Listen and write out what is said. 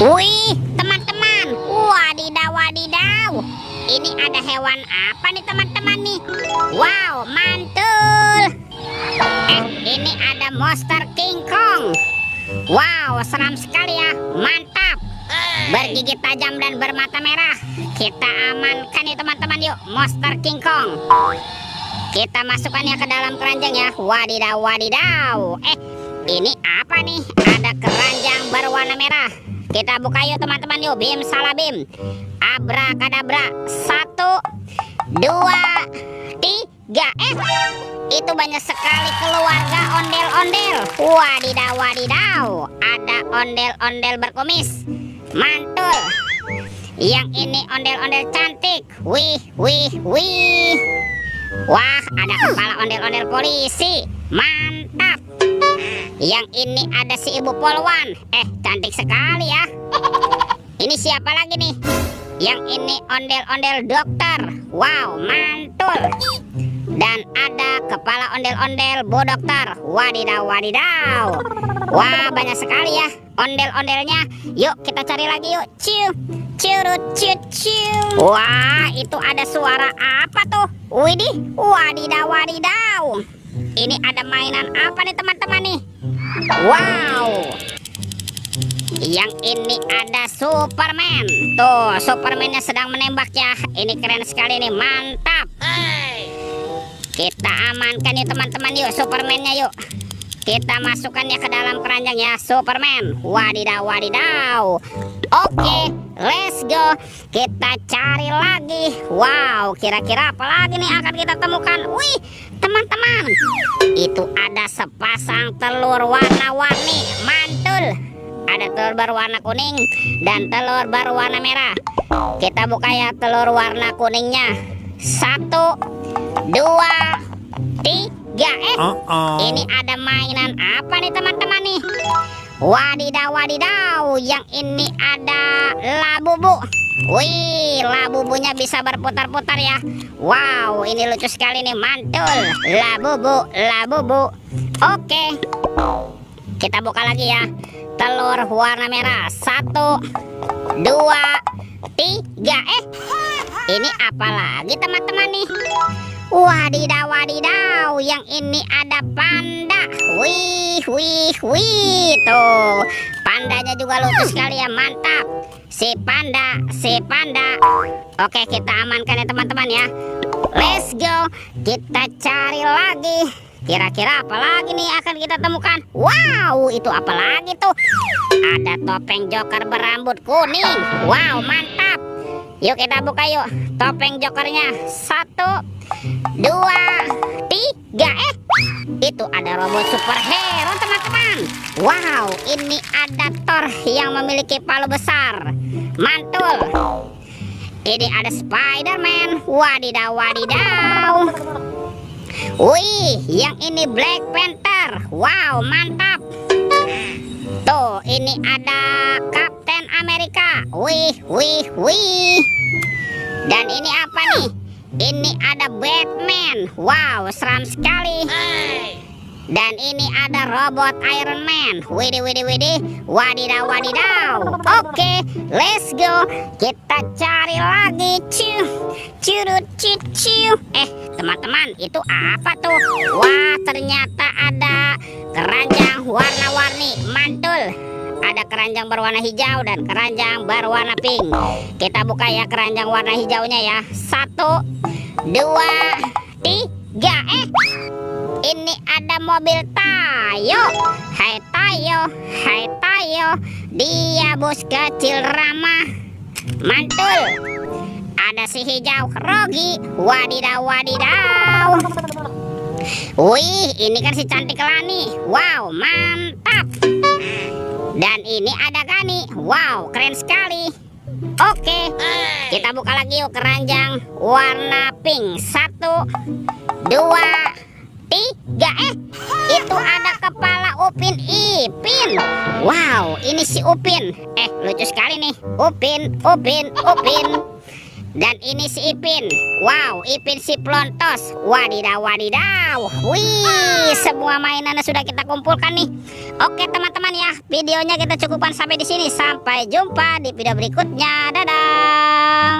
Wih, teman-teman. Wadidaw, wadidaw. Ini ada hewan apa nih teman-teman nih? Wow, mantul. Ini ada monster King Kong. Wow, seram sekali ya. Mantap. Bergigi tajam dan bermata merah. Kita amankan nih teman-teman, yuk. Monster King Kong. Kita masukkannya ke dalam keranjang ya. Wadidaw, wadidaw. Ini apa nih? Ada keranjang berwarna merah. Kita buka yuk teman-teman, yuk. Bim salah bim. Abrakadabra. 1, 2, 3. Itu banyak sekali keluarga ondel-ondel. Wadidaw, wadidaw. Ada ondel-ondel berkumis. Mantul. Yang ini ondel-ondel cantik. Wih, wih, wih. Wah, ada kepala ondel-ondel polisi. Mantap. Yang ini ada si ibu polwan. Cantik sekali ya. Ini siapa lagi nih? Yang ini ondel-ondel dokter. Wow, mantul. Dan ada kepala ondel-ondel bu dokter. Wadidaw, wadidaw. Wah, banyak sekali ya ondel-ondelnya. Yuk kita cari lagi yuk. Ciu, curut, ciu, ciu. Wah, itu ada suara apa tuh? Widih, wadidaw, wadidaw. Ini ada mainan apa nih teman-teman nih? Wow. Yang ini ada Superman. Tuh, Supermannya sedang menembak ya. Ini keren sekali nih, mantap. Kita amankan yuk teman-teman, yuk Supermannya yuk. Kita masukkannya ke dalam keranjang ya, Superman. Wadidaw, wadidaw. Oke, let's go. Kita cari lagi. Wow, kira-kira apa lagi nih akan kita temukan? Wih, teman-teman, itu ada sepasang telur warna-warni. Mantul. Ada telur berwarna kuning dan telur berwarna merah. Kita buka ya telur warna kuningnya. 1, 2, 3. Ini ada mainan apa nih teman-teman nih? Wadidaw, wadidaw. Yang ini ada labubu. Wih, labubunya bisa berputar-putar ya. Wow, ini lucu sekali nih, mantul. Labubu, labubu. Oke, kita buka lagi ya. Telur warna merah. 1, 2, 3. Ini apa lagi teman-teman nih? Wadidaw, wadidaw. Yang ini ada panda. Wih, wih, wih. Tuh, pandanya juga lucu sekali ya, mantap. Si panda, si panda. Oke, kita amankan ya teman-teman ya. Let's go. Kita cari lagi. Kira-kira apa lagi nih akan kita temukan? Wow, itu apa lagi tuh? Ada topeng joker berambut kuning. Wow, mantap. Yuk kita buka yuk topeng jokernya. 1, 2, 3. Itu ada robot superhero teman-teman. Wow, ini ada Thor yang memiliki palu besar. Mantul. Ini ada Spider-Man. Wadidaw, wadidaw. Wih, yang ini Black Panther. Wow, mantap. Tuh, ini ada Captain America. Wih, wih, wih. Dan ini apa nih? Ini ada Batman. Wow, seram sekali. Dan ini ada robot Iron Man. Widih, widih, widih. Wadidaw, wadidaw. Oke, let's go. Kita cari lagi. Ciu, curut, ciu, ciu. Teman-teman, itu apa tuh? Wah, ternyata ada keranjang warna-warni. Mantul. Ada keranjang berwarna hijau dan keranjang berwarna pink. Kita buka ya keranjang warna hijaunya ya. 1, 2, 3. Ini ada mobil Tayo. Hai Tayo, hai Tayo. Dia bos kecil ramah. Mantul. Ada si hijau Rogi. Wadidaw, wadidaw. Wih, ini kan si cantik Lani. Wow, mantap. Dan ini ada Gani. Wow, keren sekali. Oke, kita buka lagi yuk keranjang warna pink. 1, 2, 3. Itu ada kepala Upin Ipin. Wow, ini si Upin. Lucu sekali nih. Upin, Upin, Upin. Dan ini si Ipin. Wow, Ipin si Plontos. Wadidaw, wadidaw. Wih, semua mainannya sudah kita kumpulkan nih. Oke teman-teman ya, videonya kita cukupkan sampai di sini. Sampai jumpa di video berikutnya.